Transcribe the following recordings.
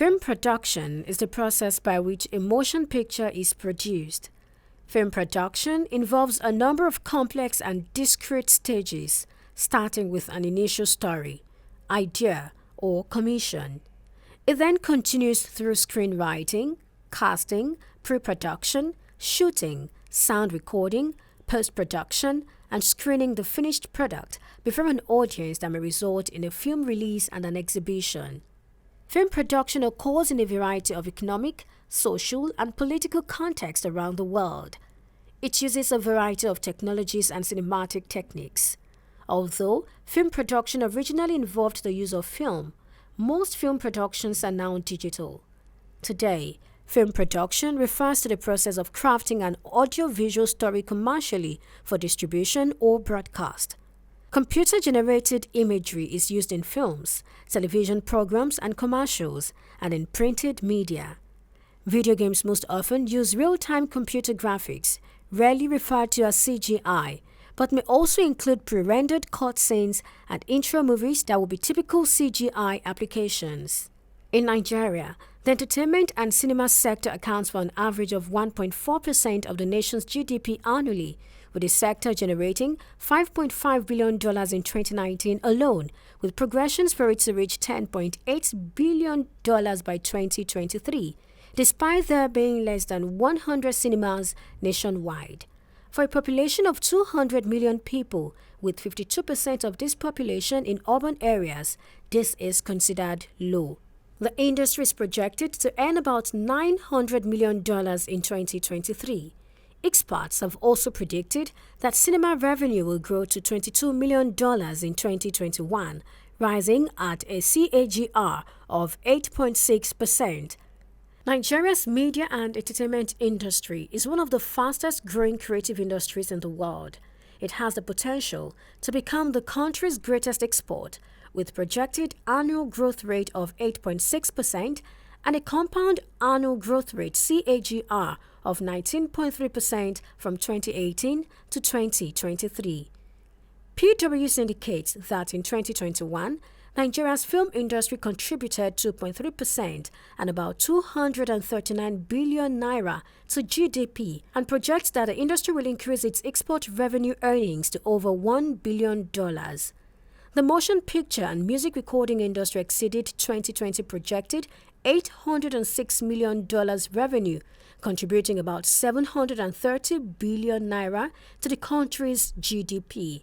Film production is the process by which a motion picture is produced. Film production involves a number of complex and discrete stages, starting with an initial story, idea, or commission. It then continues through screenwriting, casting, pre-production, shooting, sound recording, post-production, and screening the finished product before an audience that may result in a film release and an exhibition. Film production occurs in a variety of economic, social, and political contexts around the world. It uses a variety of technologies and cinematic techniques. Although film production originally involved the use of film, most film productions are now digital. Today, film production refers to the process of crafting an audio-visual story commercially for distribution or broadcast. Computer-generated imagery is used in films, television programs and commercials, and in printed media. Video games most often use real-time computer graphics, rarely referred to as CGI, but may also include pre-rendered cutscenes and intro movies that will be typical CGI applications. In Nigeria, the entertainment and cinema sector accounts for an average of 1.4% of the nation's GDP annually, with the sector generating $5.5 billion in 2019 alone, with progressions for it to reach $10.8 billion by 2023, despite there being less than 100 cinemas nationwide. For a population of 200 million people, with 52% of this population in urban areas, this is considered low. The industry is projected to earn about $900 million in 2023. Experts have also predicted that cinema revenue will grow to $22 million in 2021, rising at a CAGR of 8.6%. Nigeria's media and entertainment industry is one of the fastest growing creative industries in the world. It has the potential to become the country's greatest export, with projected annual growth rate of 8.6% and a compound annual growth rate CAGR of 19.3% from 2018 to 2023. PwC indicates that in 2021, Nigeria's film industry contributed 2.3% and about 239 billion naira to GDP, and projects that the industry will increase its export revenue earnings to over $1 billion. The motion picture and music recording industry exceeded 2020 projected $806 million revenue, contributing about 730 billion naira to the country's GDP.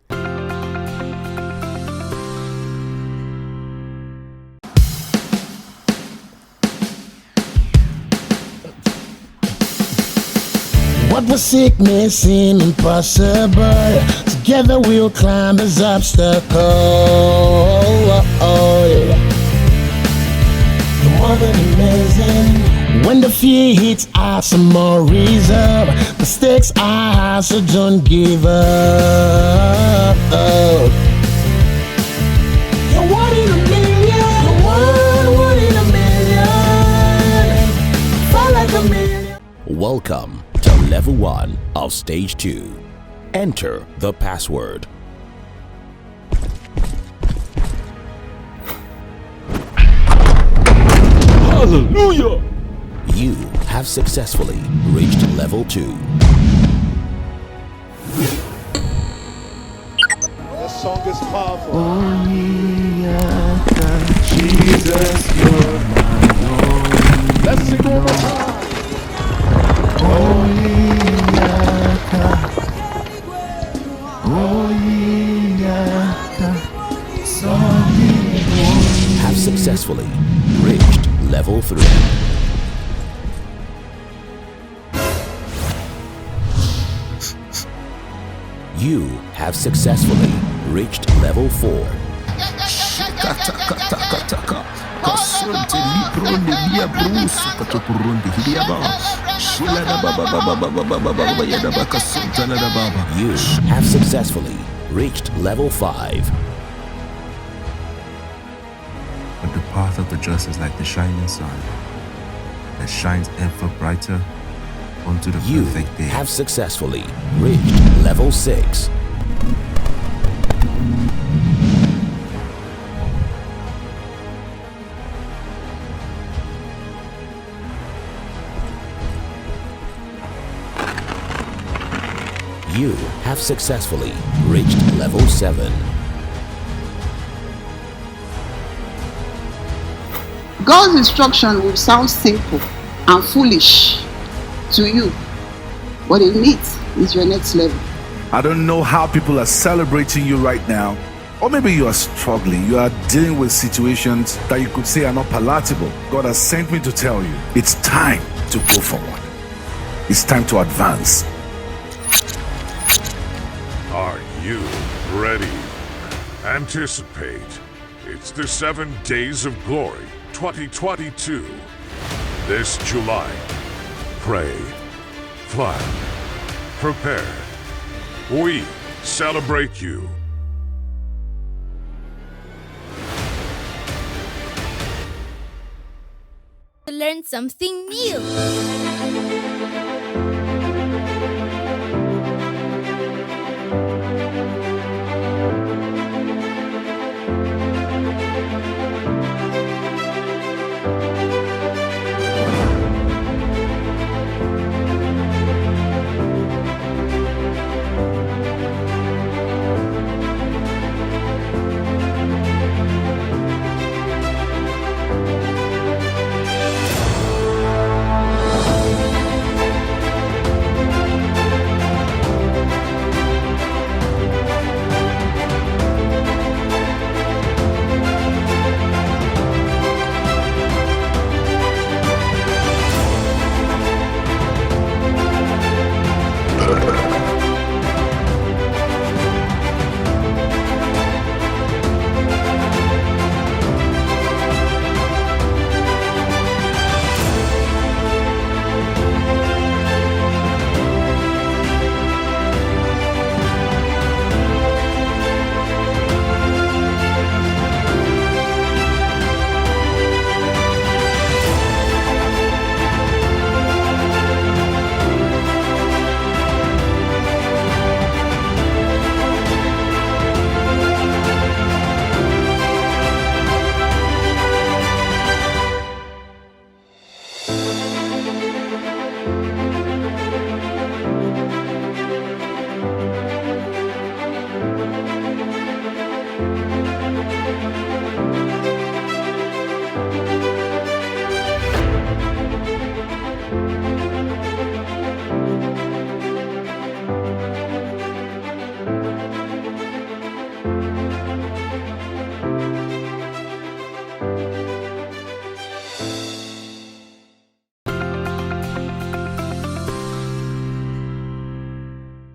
What was sickness seem impossible, together we'll climb this obstacle. You're more than amazing. When the fear hits us, some more reason. The stakes are high, so don't give up. You're one in a million. You're one in a million. Fall like a million. Welcome to Level 1 of Stage 2. Enter the password. Hallelujah! You have successfully reached Level 2. This song is powerful. Oh, yeah, Jesus, you're my Lord. Let's sing one more time. Have successfully reached Level 3. You have successfully reached Level 4. You have successfully reached Level 5. But the path of the just is like the shining sun that shines ever brighter onto the You perfect day. have successfully reached Level 6. You have successfully reached level 7. God's instruction will sound simple and foolish to you, but it needs is your next level. I don't know how people are celebrating you right now, or maybe you are struggling. You are dealing with situations that you could say are not palatable. God has sent me to tell you, it's time to go forward. It's time to advance. Are you ready? Anticipate. It's the 7 Days of Glory 2022. This July. Pray, plan, prepare. We celebrate you. To learn something new.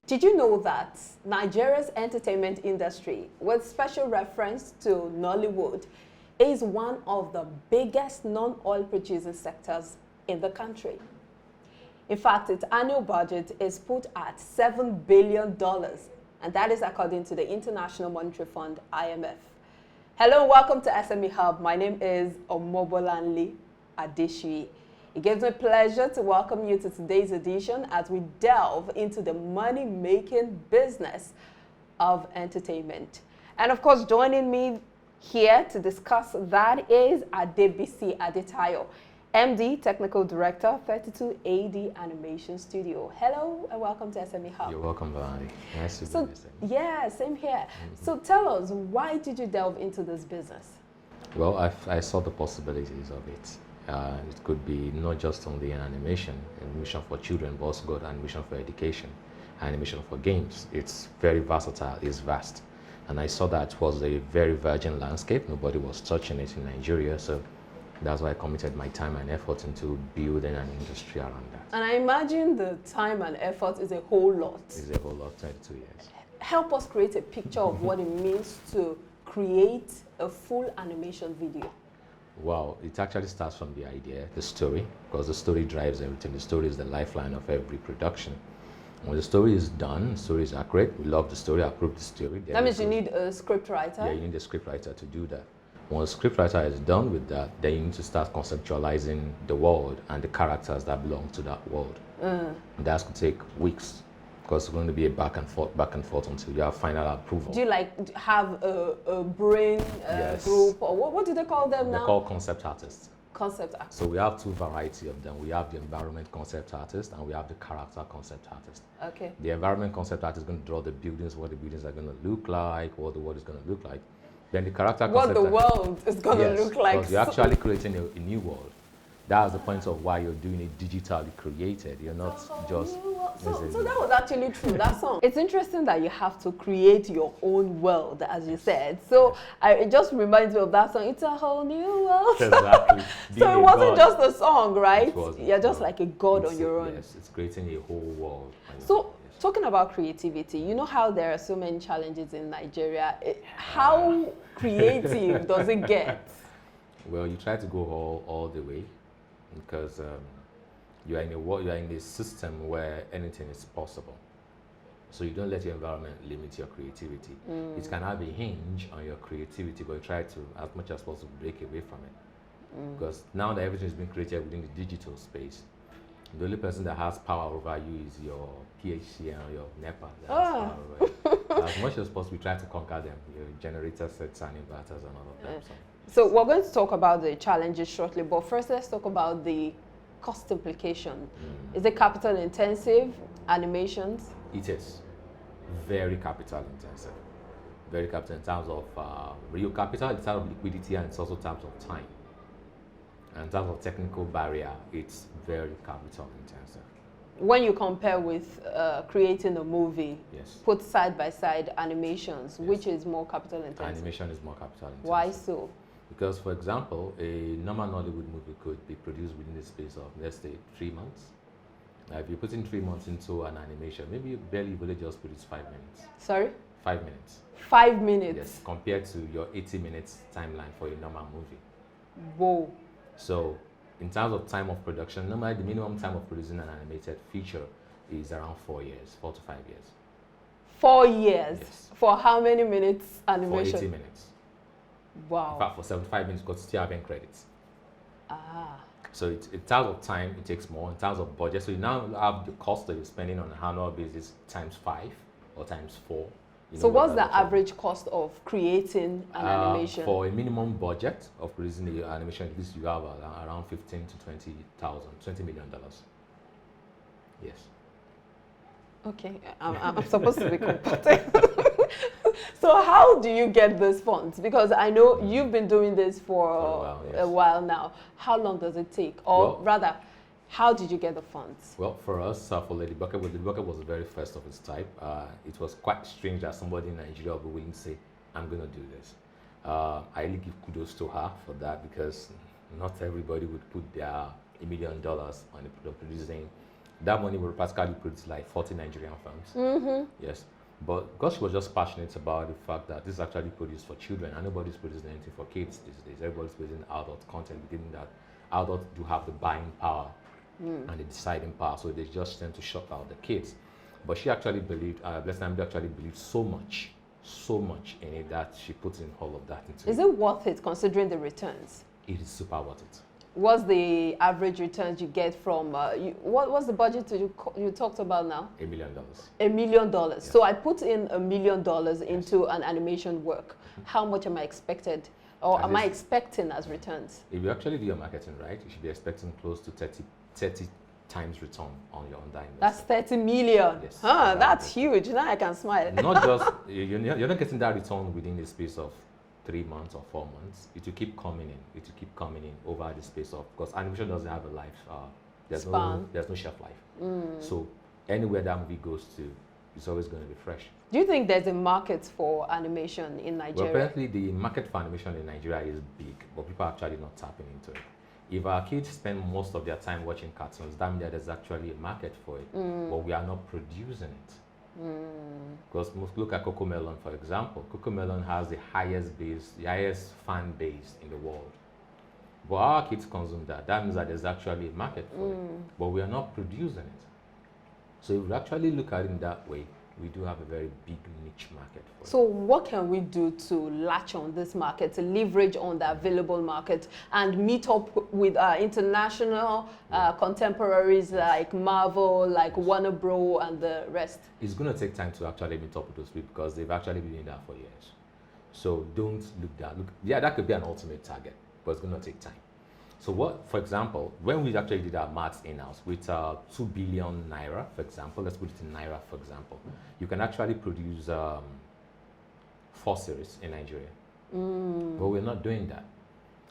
Did you know that Nigeria's entertainment industry, with special reference to Nollywood, is one of the biggest non-oil producing sectors in the country? In fact, its annual budget is put at $7 billion, and that is according to the International Monetary Fund, IMF. Hello and welcome to SME Hub. My name is Omobolanle Adeshui. It gives me pleasure to welcome you to today's edition as we delve into the money-making business of entertainment. And of course, joining me here to discuss that is Adebisi Adetayo, MD, Technical Director, 32 AD Animation Studio. Hello and welcome to SME Hub. You're welcome, Valerie. Nice to be with you. Yeah, same here. So tell us, why did you delve into this business? Well, I saw the possibilities of it. It could be not just only an animation for children, but also got animation for education, animation for games. It's very versatile, it's vast. And I saw that it was a very virgin landscape. Nobody was touching it in Nigeria, so that's why I committed my time and effort into building an industry around that. And I imagine the time and effort is a whole lot. It's a whole lot, 22 years. Help us create a picture of what it means to create a full animation video. Well, it actually starts from the idea, the story, because the story drives everything. The story is the lifeline of every production. When the story is done, the story is accurate, we love the story, approve the story. That means you need a script writer? Yeah, you need a script writer to do that. Once the script writer is done with that, then you need to start conceptualizing the world and the characters that belong to that world. That could take weeks, because it's going to be a back and forth until you have final approval. Do you have a brain Yes. group, or what do they call them now? They're called concept artists. Concept artist. So we have two variety of them. We have the environment concept artist and we have the character concept artist. Okay. The environment concept artist is going to draw the buildings, what the buildings are going to look like, what the world is going to look like. Then the character what concept the world is going to look like. Because you're actually creating a new world. That's the point of why you're doing it digitally created. You're not just... So that was actually true, that song. It's interesting that you have to create your own world, as you said. So it just reminds me of that song, It's a Whole New World. Exactly. So it wasn't just a song, right? You're just no. like a god on your own. Yes, it's creating a whole world. So, talking about creativity, you know how there are so many challenges in Nigeria. How creative does it get? Well, you try to go all the way because you are in a system where anything is possible. So you don't let your environment limit your creativity. It can have a hinge on your creativity, but you try to, as much as possible, break away from it. Because now that everything is being created within the digital space, the only person that has power over you is your PhD and your NEPA. As much as possible, we try to conquer them. Your generator sets and inverters and all of that. So we're going to talk about the challenges shortly, but first let's talk about the cost implication. Is it capital intensive, animations? It is very capital intensive. Very capital in terms of real capital, in terms of liquidity, and it's also in terms of time. And in terms of technical barrier, it's very capital intensive. When you compare with creating a movie, put side by side animations, which is more capital intensive? Animation is more capital intensive. Why so? Because, for example, a normal Nollywood movie could be produced within the space of, let's say, 3 months. Now, if you put in 3 months into an animation, maybe you barely will just produce 5 minutes. Sorry? 5 minutes. 5 minutes? Yes, compared to your 80 minutes timeline for a normal movie. Whoa. So, in terms of time of production, normally the minimum time of producing an animated feature is around 4 years, 4 to 5 years. 4 years? Yes. For how many minutes animation? For 80 minutes. Wow. In fact, for 75 minutes, because still having credits. Ah. So in terms of time, it takes more. In terms of budget, so you now have the cost that you're spending on an annual basis times 5 or times 4. So what's the average cost of creating an animation? For a minimum budget of producing the animation, at least you have around 15 to 20,000, $20 million. Yes. Okay, I'm supposed to be competent. So how do you get these funds? Because I know you've been doing this for a while now. How long does it take? Or rather, how did you get the funds? Well, for us, for Lady Bucket, Lady Bucket was the very first of its type. It was quite strange that somebody in Nigeria would be willing to say, I'm going to do this. I really give kudos to her for that because not everybody would put their $1 million on the producing. That money would practically produce like 40 Nigerian films. Yes. But because she was just passionate about the fact that this is actually produced for children and nobody's producing anything for kids these days. Everybody's producing adult content, given that adults do have the buying power and the deciding power, so they just tend to shut out the kids. But she actually believed, Blessed Namdi actually believed so much in it that she put in all of that into it. Is it worth it considering the returns? It is super worth it. What's the average returns you get from, what's the budget you talked about now? $1 million. $1 million. Yeah. So I put in $1 million into an animation work. How much am I expected, or am I expecting as returns? If you actually do your marketing right, you should be expecting close to 30 times return on your that investment. That's 30 million. Yes. That's huge. Now I can smile. Not just, you're not getting that return within the space of 3 months or 4 months. It will keep coming in. It will keep coming in over the space of, because animation doesn't have a life. There's no shelf life. So anywhere that movie goes to, it's always going to be fresh. Do you think there's a market for animation in Nigeria? Well, apparently the market for animation in Nigeria is big, but people are actually not tapping into it. If our kids spend most of their time watching cartoons, that means there's actually a market for it, but we are not producing it. Because look at CoComelon, for example. CoComelon has the highest fan base in the world. But our kids consume that. That means that there's actually a market for it, but we are not producing it. So if we actually look at it in that way, we do have a very big niche market for it. So what can we do to latch on this market, to leverage on the available market and meet up with our international contemporaries like Marvel, like Warner Bros. And the rest? It's going to take time to actually meet up with those people because they've actually been doing that for years. So don't look that. Yeah, that could be an ultimate target, but it's going to take time. So what, for example, when we actually did our maths in-house with 2 billion naira, for example, let's put it in naira, for example, you can actually produce 4 series in Nigeria. But we're not doing that.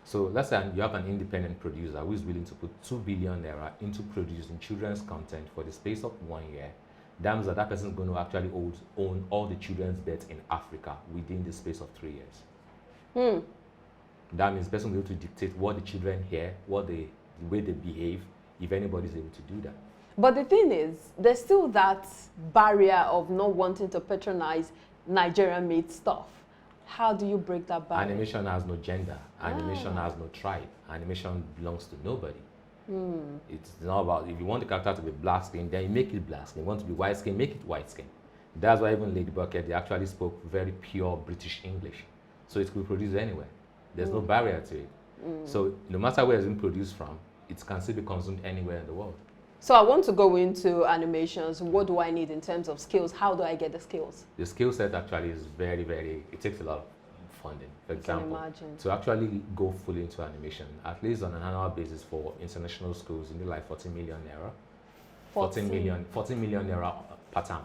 So let's say you have an independent producer who is willing to put 2 billion naira into producing children's content for the space of 1 year. That means that person is going to actually own all the children's beds in Africa within the space of 3 years. That means the person will be able to dictate what the children hear, the way they behave, if anybody is able to do that. But the thing is, there's still that barrier of not wanting to patronize Nigerian-made stuff. How do you break that barrier? Animation has no gender. Animation has no tribe. Animation belongs to nobody. It's not about, if you want the character to be black skin, then you make it black skin. If you want to be white skin, make it white skin. That's why even Lady Bucket, they actually spoke very pure British English. So it could be produced anywhere. There's no barrier to it. So no matter where it's been produced from, it can still be consumed anywhere in the world. So I want to go into animations. What do I need in terms of skills? How do I get the skills? The skill set actually is very, it takes a lot of funding. For example, to actually go fully into animation, at least on an annual basis for international schools, you need like 40 million naira. 40 million naira per term.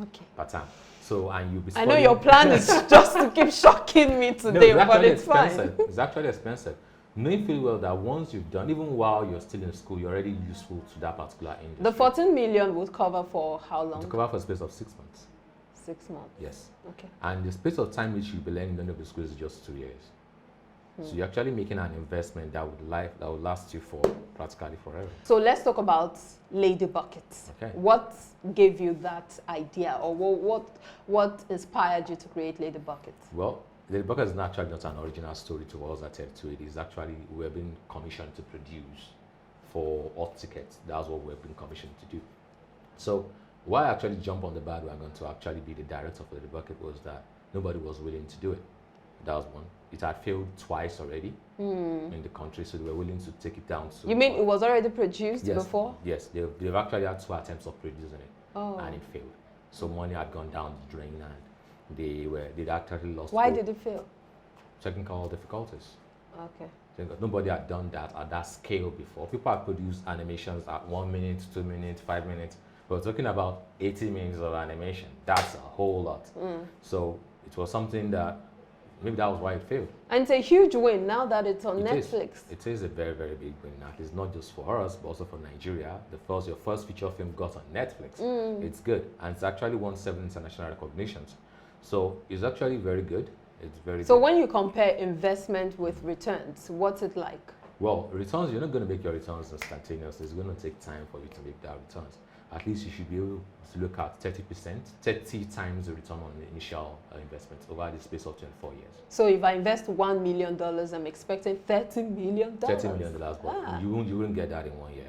Okay. Per term. So, and you'll be I know your plan is just to keep shocking me today, but it's expensive. fine. It's actually expensive. Knowing full well that once you've done, even while you're still in school, you're already useful to that particular industry. The 14 million would cover for how long? To cover for a space of 6 months. 6 months? Yes. Okay. And the space of time which you'll be learning in the school is just 2 years. So you're actually making an investment that would last you for practically forever. So let's talk about Lady Bucket. Okay. What gave you that idea, or what inspired you to create Lady Bucket? Well, Lady Bucket is actually not an original story to us attached to it. It's actually, we've been commissioned to produce for hot tickets. That's what we've been commissioned to do. So why I actually jumped on the bandwagon to actually be the director for Lady Bucket was that nobody was willing to do it. That was one. It had failed twice already in the country, so they were willing to take it down. You mean it was already produced before? Yes, they've actually had 2 attempts of producing it, and it failed. So money had gone down the drain, and they'd actually lost. Why did it fail? Technical difficulties. Okay. Nobody had done that at that scale before. People had produced animations at 1 minute, 2 minutes, 5 minutes. But we're talking about 80 minutes of animation. That's a whole lot. So it was something that maybe that was why it failed. And it's a huge win now that it's on Netflix. It is a very, very big win. Now, it's not just for us, but also for Nigeria. Your first feature film got on Netflix. It's good. And it's actually won 7 international recognitions. So it's actually very good. It's very good. So when you compare investment with returns, what's it like? Well, returns, you're not going to make your returns instantaneously. It's going to take time for you to make that returns. At least you should be able to look at 30%, 30 times the return on the initial investment over the space of 24 years. So if I invest $1 million, I'm expecting $30 million? $30 million, but you wouldn't get that in 1 year.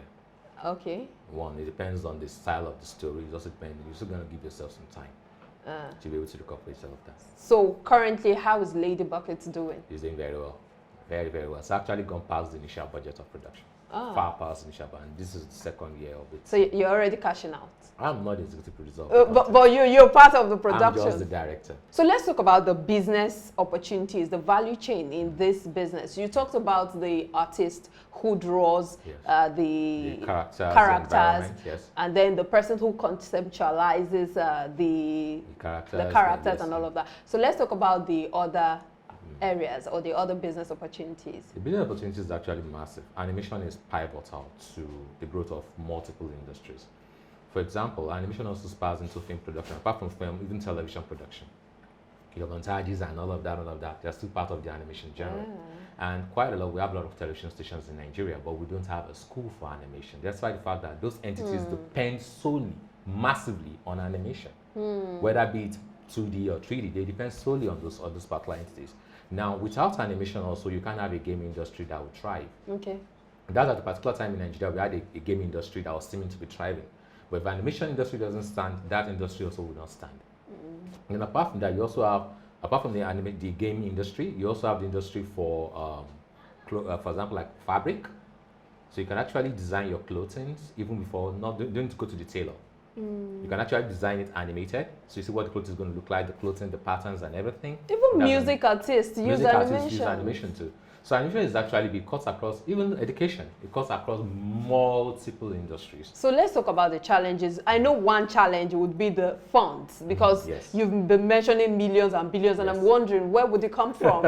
Okay. One, it depends on the style of the story. It also depends, you're still going to give yourself some time to be able to recuperate some of that. So currently, how is Lady Bucket doing? It's doing very well. Very, very well. It's actually gone past the initial budget of production. Far past initial, and this is the 2nd year of it. So you're already cashing out? I'm not the executive producer. But you're part of the production? I'm just the director. So let's talk about the business opportunities, the value chain in this business. You talked about the artist who draws the characters yes. And then the person who conceptualizes the characters and all of that. So let's talk about the other areas or the other business opportunities. The business opportunities is actually massive. Animation is pivotal to the growth of multiple industries. For example, animation also spans into film production. Apart from film, even television production. Your montages and all of that, they're still part of the animation genre. And quite a lot, we have a lot of television stations in Nigeria, but we don't have a school for animation. That's why the fact that those entities depend solely, massively on animation. Whether be it 2D or 3D, they depend solely on those particular entities. Now, without animation also, you can't have a game industry that would thrive. Okay. That's at a particular time in Nigeria, we had a game industry that was seeming to be thriving. But if the animation industry doesn't stand, that industry also will not stand. And apart from that, you also have, apart from the game industry, you also have the industry for example, like fabric. So you can actually design your clothing even before, don't need to go to the tailor. You can actually design it animated, so you see what the clothing is going to look like, the clothing, the patterns, and everything. Even music artists use animation. Use animation too. So animation is actually, it cuts across even education. It cuts across multiple industries. So let's talk about the challenges. I know one challenge would be the funds, because you've been mentioning millions and billions, and I'm wondering where would it come from,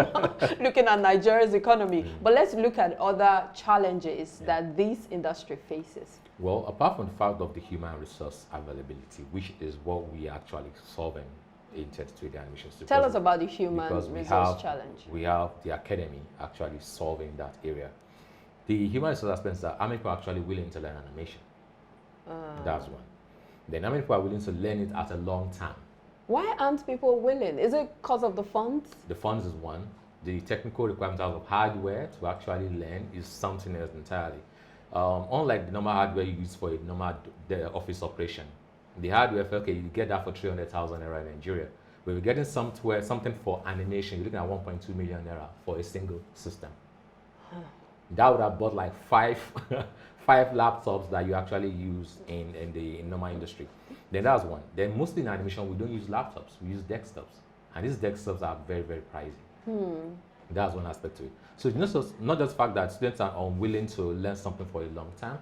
looking at Nigeria's economy. But let's look at other challenges that this industry faces. Well, apart from the fact of the human resource availability, which is what we are actually solving in 3D animation. Tell us about the human resource challenge. We have the academy actually solving that area. The human resource aspects are how many people are actually willing to learn animation. That's one. Then how many people are willing to learn it at a long time. Why aren't people willing? Is it because of the funds? The funds is one. The technical requirements of hardware to actually learn is something else entirely. Unlike the normal hardware you use for a normal office operation, the hardware, okay, you get that for 300,000 naira in Nigeria. But we're getting something for animation, you're looking at 1.2 million naira for a single system. That would have bought like five laptops that you actually use in the normal industry. Then that's one. Then mostly in animation, we don't use laptops, we use desktops. And these desktops are very, very pricey. That's one aspect to it. So it's not just the fact that students are unwilling to learn something for a long time,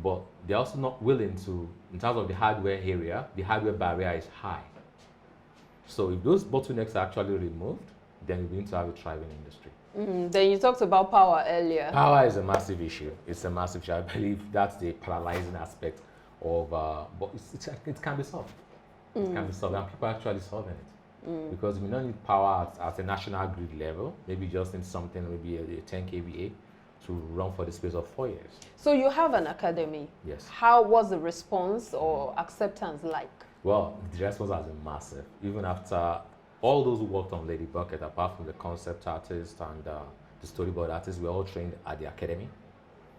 but they're also not willing to, in terms of the hardware area, the hardware barrier is high. So if those bottlenecks are actually removed, then we're going to have a thriving industry. Then you talked about power earlier. Power is a massive issue. It's a massive issue. I believe that's the paralyzing aspect of, but it can be solved. It can be solved, and people are actually solving it. Because we don't need power at a national grid level. Maybe just in something, maybe a 10 kVA to run for the space of 4 years. So you have an academy. Yes. How was the response or acceptance like? Well, the response has been massive. Even after all those who worked on Lady Bucket, apart from the concept artist and the storyboard artist, we were all trained at the academy.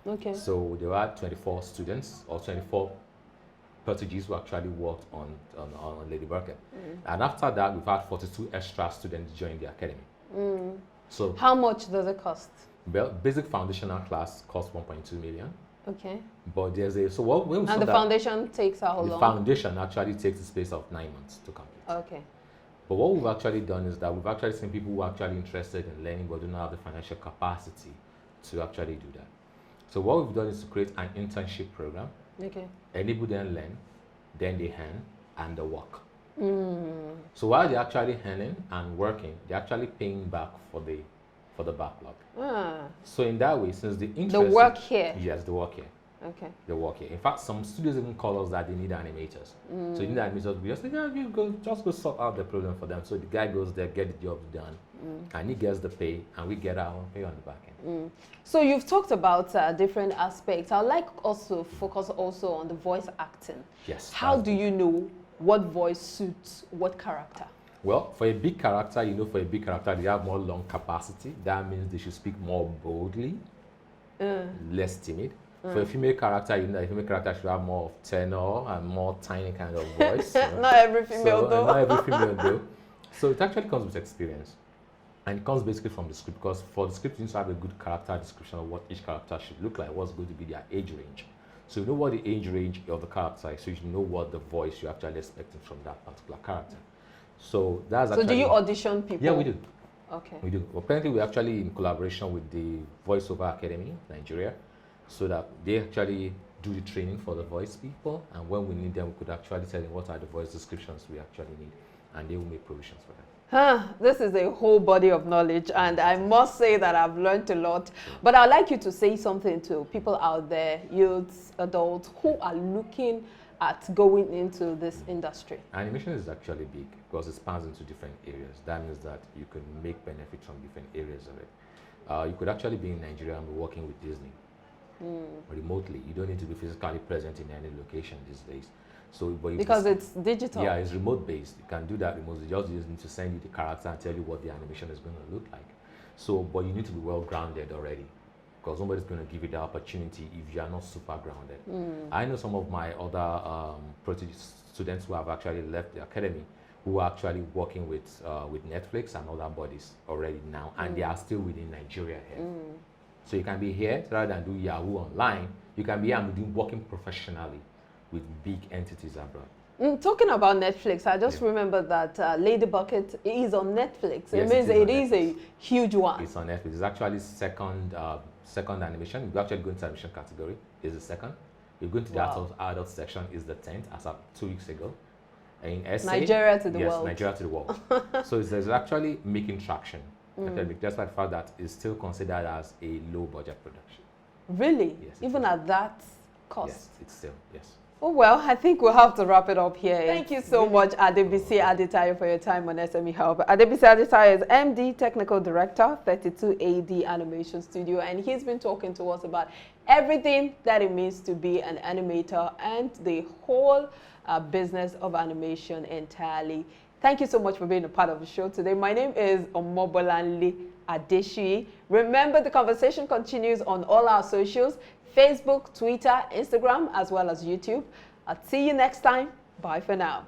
Okay. So there were 24 students or 24 Portuguese who actually worked on Lady Bucket. And after that, we've had 42 extra students join the academy. So how much does it cost? Well, basic foundational class costs 1.2 million. Okay. But there's a, so what when we and the foundation takes how long? The foundation actually takes a space of 9 months to complete. Okay. But what we've actually done is that we've actually seen people who are actually interested in learning but do not have the financial capacity to actually do that. So what we've done is to create an internship program. Okay. Enable them learn, then they earn, and they work. So while they're actually earning and working, they're actually paying back for the backlog. So in that way, since the interest... The work here? Yes, the work here. Okay. The work here. In fact, some studios even call us that they need animators. So you need animators, we just say, yeah, just go sort out the problem for them. So the guy goes there, get the job done, and he gets the pay, and we get our own pay on the back end. So you've talked about different aspects. I'd like also focus also on the voice acting. Yes. How do you know what voice suits what character? Well, for a big character, for a big character, they have more lung capacity. That means they should speak more boldly, less timid. For a female character, a female character should have more of tenor and more tiny kind of voice. Not every female though. Not every female though. So it actually comes with experience. And it comes basically from the script, because for the script, you need to have a good character description of what each character should look like, what's going to be their age range. So you know what the age range of the character is, so you know what the voice you're actually expecting from that particular character. So that's actually... So do you audition people? Yeah, we do. Okay. We do. Apparently, we're actually in collaboration with the Voiceover Academy, Nigeria, so that they actually do the training for the voice people, and when we need them, we could actually tell them what are the voice descriptions we actually need, and they will make provisions for them. This is a whole body of knowledge, and I must say that I've learned a lot. But I'd like you to say something to people out there, youths, adults, who are looking at going into this industry. Animation is actually big because it spans into different areas. That means that you can make benefit from different areas of it. You could actually be in Nigeria and be working with Disney remotely. You don't need to be physically present in any location these days. So, because it's digital. Yeah, it's remote based. You can do that remotely. You just need to send you the character and tell you what the animation is going to look like. So, but you need to be well grounded already, because nobody's going to give you the opportunity if you are not super grounded. I know some of my other students who have actually left the academy, who are actually working with Netflix and other bodies already now, and they are still within Nigeria here. So you can be here rather than do Yahoo online. You can be here and be working professionally with big entities abroad. Talking about Netflix, I just remember that Lady Bucket is on Netflix. Yes, it means it is a huge one. It's on Netflix. It's actually second animation. We actually go into animation category. Is the second. We go into the adult section. Is the 10th as of 2 weeks ago. In SA, Nigeria to the world. Yes, Nigeria to the world. So it's actually making traction. Despite the fact that it's still considered as a low budget production. Really? Yes. Even at that cost? Yes, it's still, yes. Oh, well, I think we'll have to wrap it up here. Thank you so much, Adebisi Adetayo, for your time on SME Help. Adebisi Adetayo is MD, Technical Director, 32AD Animation Studio, and he's been talking to us about everything that it means to be an animator and the whole business of animation entirely. Thank you so much for being a part of the show today. My name is Omobolanle Adeshi. Remember, the conversation continues on all our socials: Facebook, Twitter, Instagram, as well as YouTube. I'll see you next time. Bye for now.